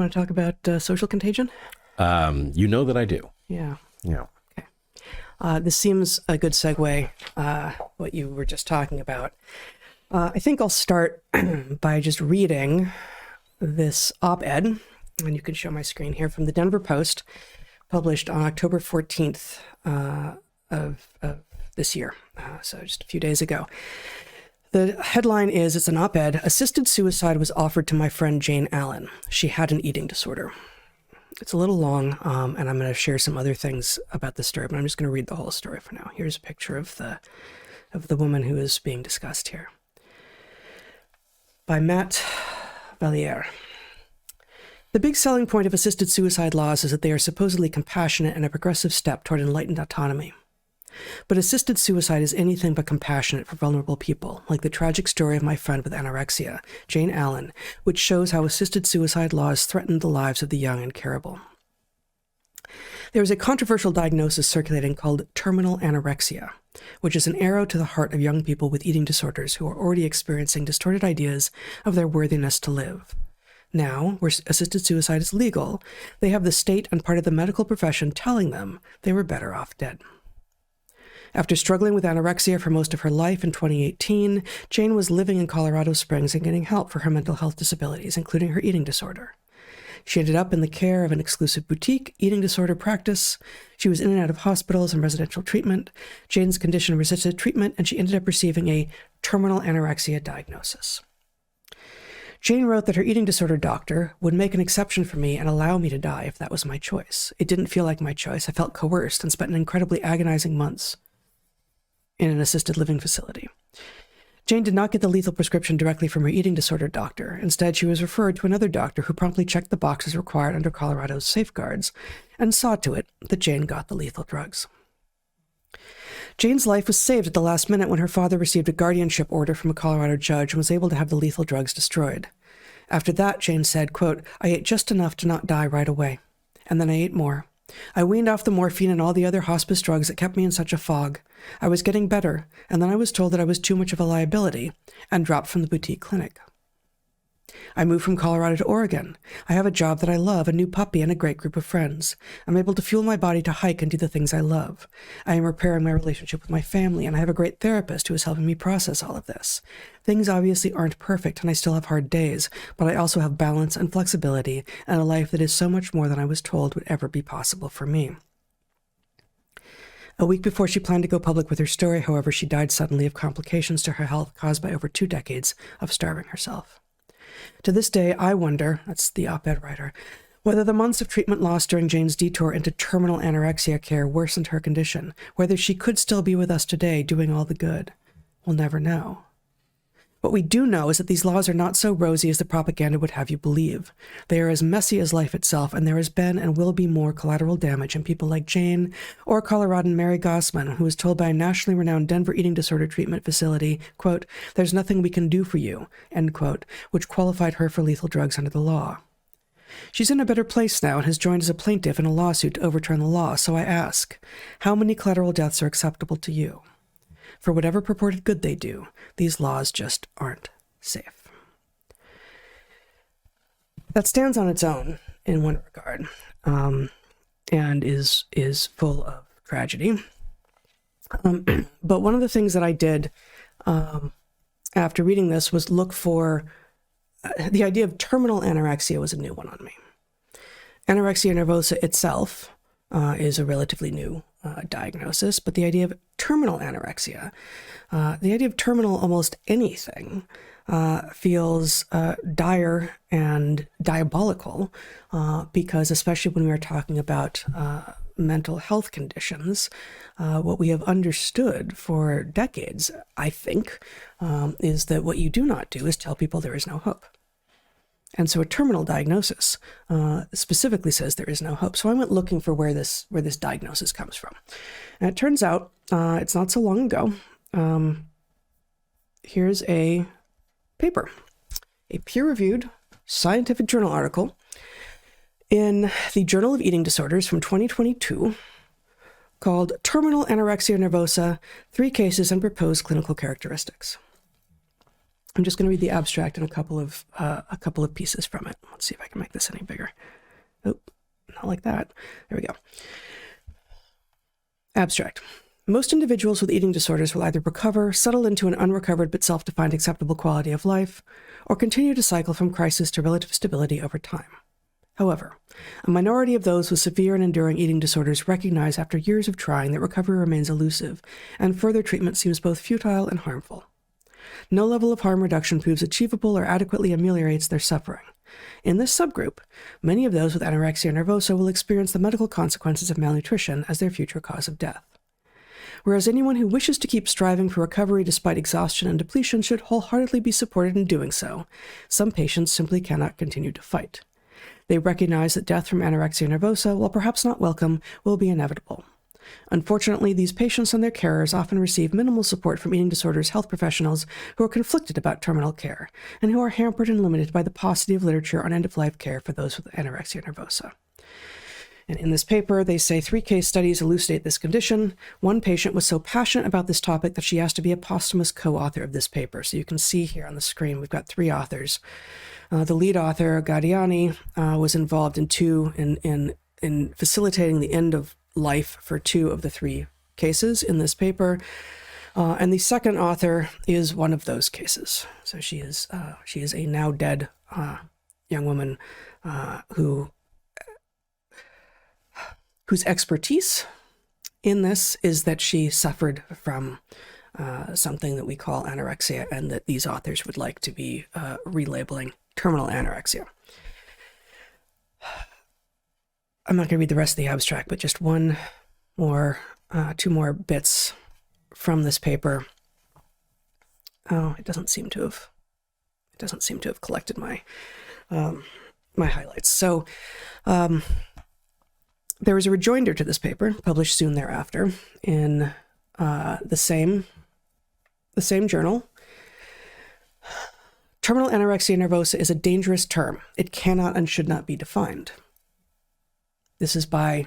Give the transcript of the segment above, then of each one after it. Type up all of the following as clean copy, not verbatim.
want to talk about social contagion? You know that I do. Yeah. Yeah. Okay. This seems a good segue, what you were just talking about. I think I'll start by just reading this op-ed, and you can show my screen here, from the Denver Post, published on October 14th of this year, so just a few days ago. The headline is, it's an op-ed, "Assisted suicide was offered to my friend Jane Allen. She had an eating disorder." It's a little long, and I'm going to share some other things about the story, but I'm just going to read the whole story for now. Here's a picture of the woman who is being discussed here. By Matt Valliere. The big selling point of assisted suicide laws is that they are supposedly compassionate and a progressive step toward enlightened autonomy. But assisted suicide is anything but compassionate for vulnerable people, like the tragic story of my friend with anorexia, Jane Allen, which shows how assisted suicide laws threaten the lives of the young and careable. There is a controversial diagnosis circulating called terminal anorexia, which is an arrow to the heart of young people with eating disorders who are already experiencing distorted ideas of their worthiness to live. Now, where assisted suicide is legal, they have the state and part of the medical profession telling them they were better off dead. After struggling with anorexia for most of her life in 2018, Jane was living in Colorado Springs and getting help for her mental health disabilities, including her eating disorder. She ended up in the care of an exclusive boutique eating disorder practice. She was in and out of hospitals and residential treatment. Jane's condition resisted treatment, and she ended up receiving a terminal anorexia diagnosis. Jane wrote that her eating disorder doctor would make an exception for me and allow me to die if that was my choice. It didn't feel like my choice. I felt coerced and spent an incredibly agonizing months in an assisted living facility. Jane did not get the lethal prescription directly from her eating disorder doctor. Instead, she was referred to another doctor who promptly checked the boxes required under Colorado's safeguards and saw to it that Jane got the lethal drugs. Jane's life was saved at the last minute when her father received a guardianship order from a Colorado judge and was able to have the lethal drugs destroyed. After that, Jane said, quote, "I ate just enough to not die right away. And then I ate more. I weaned off the morphine and all the other hospice drugs that kept me in such a fog. I was getting better, and then I was told that I was too much of a liability and dropped from the boutique clinic. I moved from Colorado to Oregon. I have a job that I love, a new puppy, and a great group of friends. I'm able to fuel my body to hike and do the things I love. I am repairing my relationship with my family, and I have a great therapist who is helping me process all of this. Things obviously aren't perfect, and I still have hard days, but I also have balance and flexibility and a life that is so much more than I was told would ever be possible for me." A week before she planned to go public with her story, however, she died suddenly of complications to her health caused by over 2 decades of starving herself. To this day, I wonder, that's the op-ed writer, whether the months of treatment lost during Jane's detour into terminal anorexia care worsened her condition, whether she could still be with us today doing all the good. We'll never know. What we do know is that these laws are not so rosy as the propaganda would have you believe. They are as messy as life itself, and there has been and will be more collateral damage in people like Jane or Coloradan Mary Gossman, who was told by a nationally renowned Denver eating disorder treatment facility, quote, "There's nothing we can do for you," end quote, which qualified her for lethal drugs under the law. She's in a better place now and has joined as a plaintiff in a lawsuit to overturn the law, so I ask, how many collateral deaths are acceptable to you? For whatever purported good they do, these laws just aren't safe. That stands on its own in one regard, and is full of tragedy. But one of the things that I did after reading this was look for the idea of terminal anorexia was a new one on me. Anorexia nervosa itself is a relatively new diagnosis, but the idea of terminal anorexia, the idea of terminal almost anything, feels dire and diabolical, because especially when we are talking about mental health conditions, what we have understood for decades, I think, is that what you do not do is tell people there is no hope. And so a terminal diagnosis specifically says there is no hope. So I went looking for where this diagnosis comes from. And it turns out it's not so long ago. Here's a paper, a peer-reviewed scientific journal article in the Journal of Eating Disorders from 2022 called Terminal Anorexia Nervosa, 3 Cases and Proposed Clinical Characteristics. I'm just going to read the abstract and a couple of pieces from it. Let's see if I can make this any bigger. Oh, not like that. There we go. Abstract. Most individuals with eating disorders will either recover, settle into an unrecovered but self-defined acceptable quality of life, or continue to cycle from crisis to relative stability over time. However, a minority of those with severe and enduring eating disorders recognize after years of trying that recovery remains elusive, and further treatment seems both futile and harmful. No level of harm reduction proves achievable or adequately ameliorates their suffering. In this subgroup, many of those with anorexia nervosa will experience the medical consequences of malnutrition as their future cause of death. Whereas anyone who wishes to keep striving for recovery despite exhaustion and depletion should wholeheartedly be supported in doing so, some patients simply cannot continue to fight. They recognize that death from anorexia nervosa, while perhaps not welcome, will be inevitable. Unfortunately, these patients and their carers often receive minimal support from eating disorders health professionals who are conflicted about terminal care, and who are hampered and limited by the paucity of literature on end-of-life care for those with anorexia nervosa. And in this paper, they say 3 case studies elucidate this condition. One patient was so passionate about this topic that she asked to be a posthumous co-author of this paper. So you can see here on the screen, we've got 3 authors. The lead author, Gadiani, was involved in facilitating the end of life for 2 of the 3 cases in this paper. And the second author is one of those cases. So she is a now dead young woman whose expertise in this is that she suffered from something that we call anorexia, and that these authors would like to be relabeling terminal anorexia. I'm not going to read the rest of the abstract, but just 2 more bits from this paper. Oh, it doesn't seem to have collected my my highlights. So there was a rejoinder to this paper, published soon thereafter in the same journal. Terminal anorexia nervosa is a dangerous term. It cannot and should not be defined. This is by,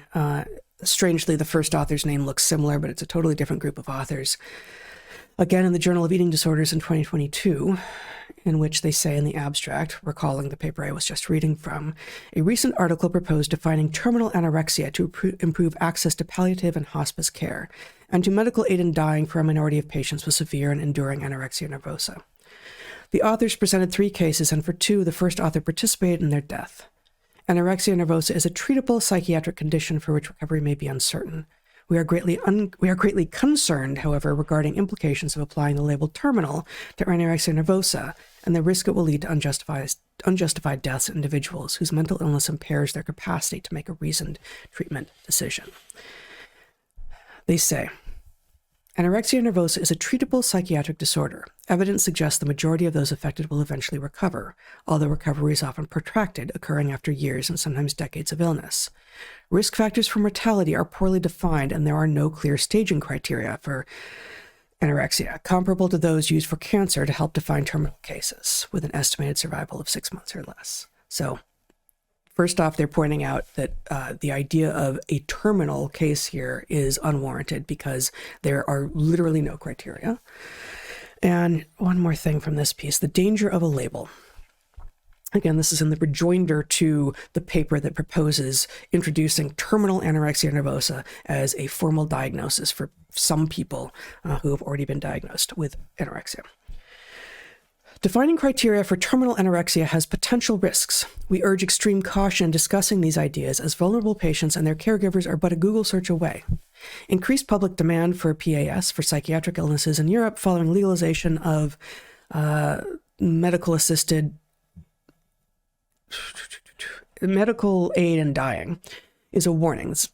strangely, the first author's name looks similar, but it's a totally different group of authors. Again, in the Journal of Eating Disorders in 2022, in which they say in the abstract, recalling the paper I was just reading from, a recent article proposed defining terminal anorexia to improve access to palliative and hospice care, and to medical aid in dying for a minority of patients with severe and enduring anorexia nervosa. The authors presented 3 cases, and for 2, the first author participated in their death. Anorexia nervosa is a treatable psychiatric condition for which recovery may be uncertain. We are greatly concerned, however, regarding implications of applying the label terminal to anorexia nervosa and the risk it will lead to unjustified deaths in individuals whose mental illness impairs their capacity to make a reasoned treatment decision. They say, anorexia nervosa is a treatable psychiatric disorder. Evidence suggests the majority of those affected will eventually recover, although recovery is often protracted, occurring after years and sometimes decades of illness. Risk factors for mortality are poorly defined, and there are no clear staging criteria for anorexia, comparable to those used for cancer to help define terminal cases, with an estimated survival of 6 months or less. So, first off, they're pointing out that the idea of a terminal case here is unwarranted because there are literally no criteria. And one more thing from this piece, the danger of a label. Again, this is in the rejoinder to the paper that proposes introducing terminal anorexia nervosa as a formal diagnosis for some people who have already been diagnosed with anorexia. Defining criteria for terminal anorexia has potential risks. We urge extreme caution in discussing these ideas, as vulnerable patients and their caregivers are but a Google search away. Increased public demand for PAS for psychiatric illnesses in Europe following legalization of medical aid in dying is a warning. It's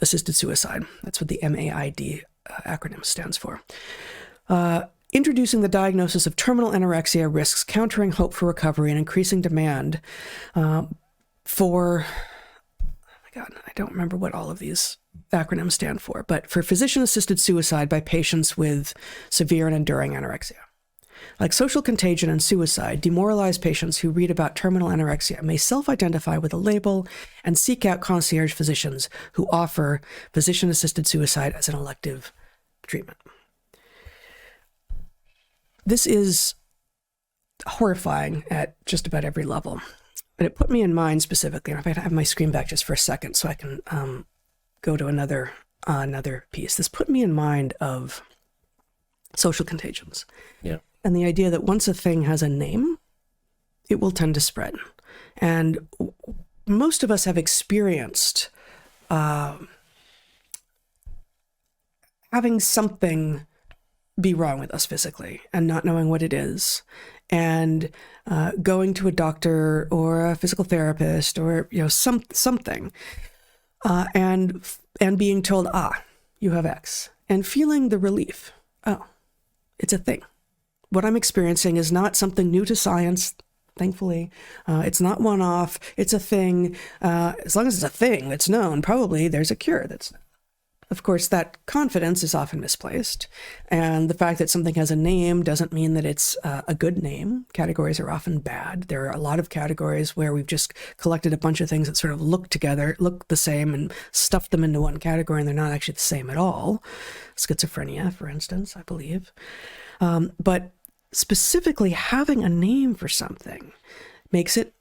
assisted suicide. That's what the MAID acronym stands for. Introducing the diagnosis of terminal anorexia risks countering hope for recovery and increasing demand for, oh my God, I don't remember what all of these acronyms stand for, but for physician-assisted suicide by patients with severe and enduring anorexia. Like social contagion and suicide, demoralized patients who read about terminal anorexia may self-identify with a label and seek out concierge physicians who offer physician-assisted suicide as an elective treatment. This is horrifying at just about every level. And it put me in mind specifically, and if I have my screen back just for a second so I can go to another piece. This put me in mind of social contagions. Yeah. And the idea that once a thing has a name, it will tend to spread. And most of us have experienced having something be wrong with us physically and not knowing what it is, and going to a doctor or a physical therapist or something, and being told, you have X, and feeling the relief. Oh, it's a thing. What I'm experiencing is not something new to science. Thankfully, it's not one-off. It's a thing. As long as it's a thing that's known, probably there's a cure that's known. Of course, that confidence is often misplaced. And the fact that something has a name doesn't mean that it's a good name. Categories are often bad. There are a lot of categories where we've just collected a bunch of things that sort of look the same, and stuffed them into one category, and they're not actually the same at all. Schizophrenia, for instance, I believe. But specifically, having a name for something makes it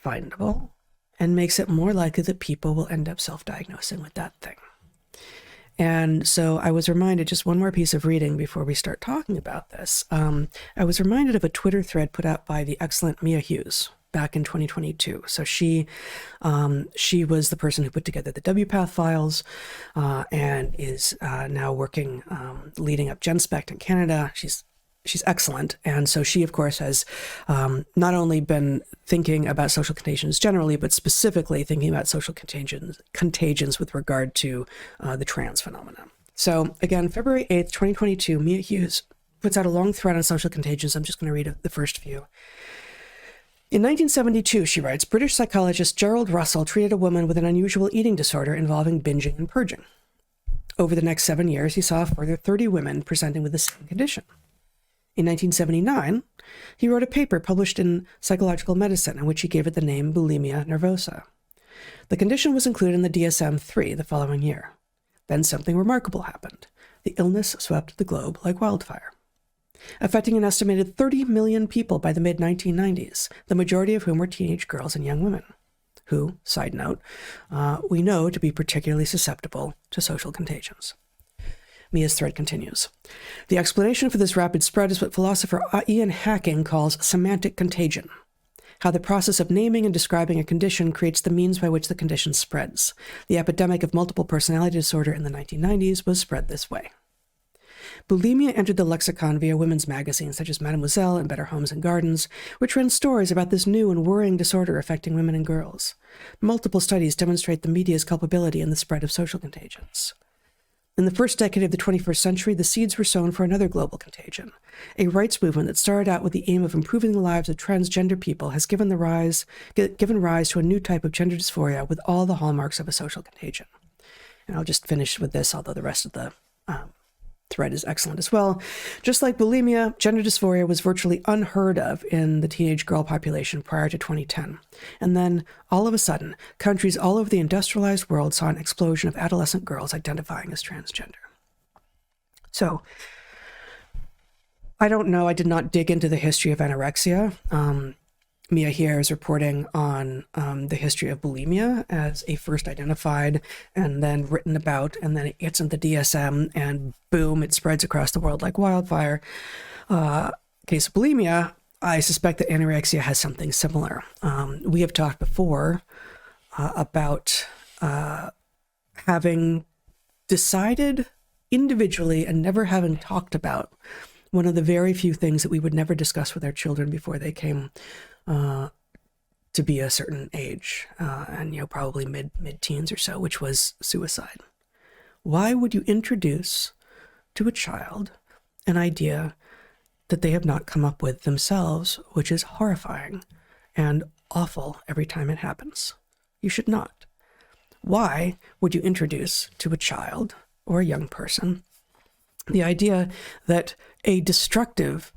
findable and makes it more likely that people will end up self-diagnosing with that thing. And so I was reminded, just one more piece of reading before we start talking about this. I was reminded of a Twitter thread put out by the excellent Mia Hughes back in 2022. So she was the person who put together the WPATH files, and is now working, leading up GenSpect in Canada. She's excellent. And so she, of course, has not only been thinking about social contagions generally, but specifically thinking about social contagions with regard to the trans phenomenon. So again, February 8th, 2022, Mia Hughes puts out a long thread on social contagions. I'm just going to read the first few. In 1972, she writes, British psychologist Gerald Russell treated a woman with an unusual eating disorder involving binging and purging. Over the next 7 years, he saw a further 30 women presenting with the same condition. In 1979, he wrote a paper published in Psychological Medicine in which he gave it the name bulimia nervosa. The condition was included in the DSM-3 the following year. Then something remarkable happened. The illness swept the globe like wildfire, affecting an estimated 30 million people by the mid-1990s, the majority of whom were teenage girls and young women, who, side note, we know to be particularly susceptible to social contagions. Mia's thread continues. The explanation for this rapid spread is what philosopher Ian Hacking calls semantic contagion, how the process of naming and describing a condition creates the means by which the condition spreads. The epidemic of multiple personality disorder in the 1990s was spread this way. Bulimia entered the lexicon via women's magazines such as Mademoiselle and Better Homes and Gardens, which ran stories about this new and worrying disorder affecting women and girls. Multiple studies demonstrate the media's culpability in the spread of social contagions. In the first decade of the 21st century, the seeds were sown for another global contagion. A rights movement that started out with the aim of improving the lives of transgender people has given rise to a new type of gender dysphoria with all the hallmarks of a social contagion. And I'll just finish with this, although the rest of the thread is excellent as well. Just like bulimia, gender dysphoria was virtually unheard of in the teenage girl population prior to 2010. And then, all of a sudden, countries all over the industrialized world saw an explosion of adolescent girls identifying as transgender. So, I don't know, I did not dig into the history of anorexia. Mia here is reporting on the history of bulimia as a first identified and then written about, and then it gets into the DSM, and boom, it spreads across the world like wildfire. Case of bulimia, I suspect that anorexia has something similar. We have talked before about having decided individually and never having talked about one of the very few things that we would never discuss with our children before they came to be a certain age, and probably mid-teens or so, which was suicide. Why would you introduce to a child an idea that they have not come up with themselves, which is horrifying and awful every time it happens? You should not. Why would you introduce to a child or a young person the idea that a destructive,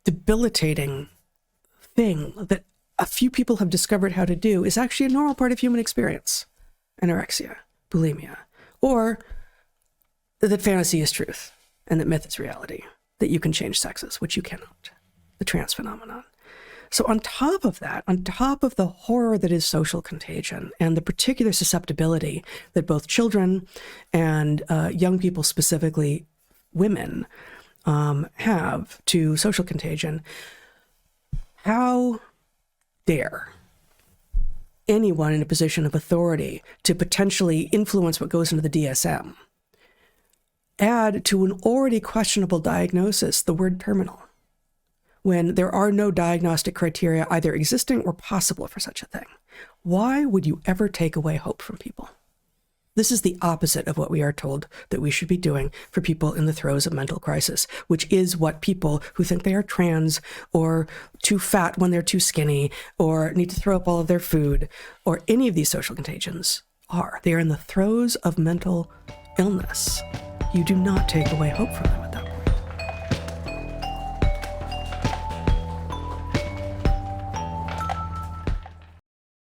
debilitating thing that a few people have discovered how to do is actually a normal part of human experience? Anorexia, bulimia, or that fantasy is truth and that myth is reality, that you can change sexes, which you cannot. The trans phenomenon. So on top of that, on top of the horror that is social contagion and the particular susceptibility that both children and young people, specifically women, have to social contagion, how dare anyone in a position of authority to potentially influence what goes into the DSM add to an already questionable diagnosis the word terminal, when there are no diagnostic criteria either existing or possible for such a thing? Why would you ever take away hope from people? This is the opposite of what we are told that we should be doing for people in the throes of mental crisis, which is what people who think they are trans or too fat when they're too skinny or need to throw up all of their food or any of these social contagions are. They are in the throes of mental illness. You do not take away hope from them.